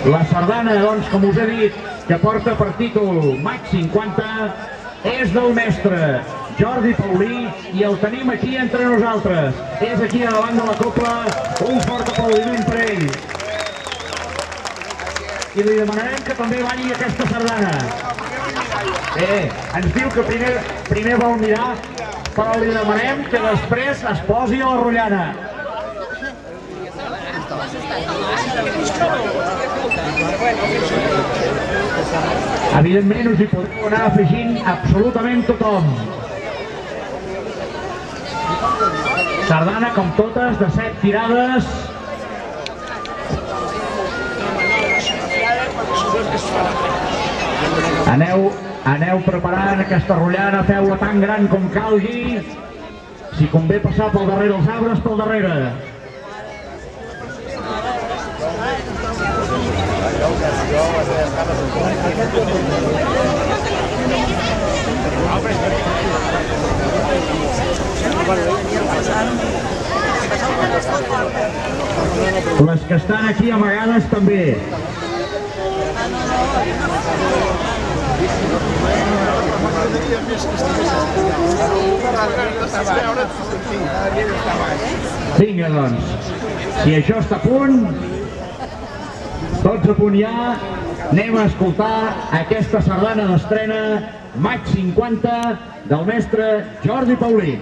La sardana, doncs, com us he dit, que porta per títol Maig 50, és del mestre Jordi Paulí i el tenim aquí entre nosaltres. És aquí davant de la cobla, un fort aplaudiment per ell. I li demanarem que també balli aquesta sardana. Ens diu que primer vol mirar, però li demanem que després es posi a la rotllana. Evidentment us hi podeu anar afegint absolutament tothom. Sardana, com totes, de 7 tirades. Aneu preparant aquesta rotllana, feu-la tan gran com calgui. Si convé passar pel darrere els arbres, pel darrere. Les que estan aquí amagades també. Vinga, doncs, si això està a punt, tots a punt ja, anem a escoltar aquesta sardana d'estrena Maig 50 del mestre Jordi Paulí.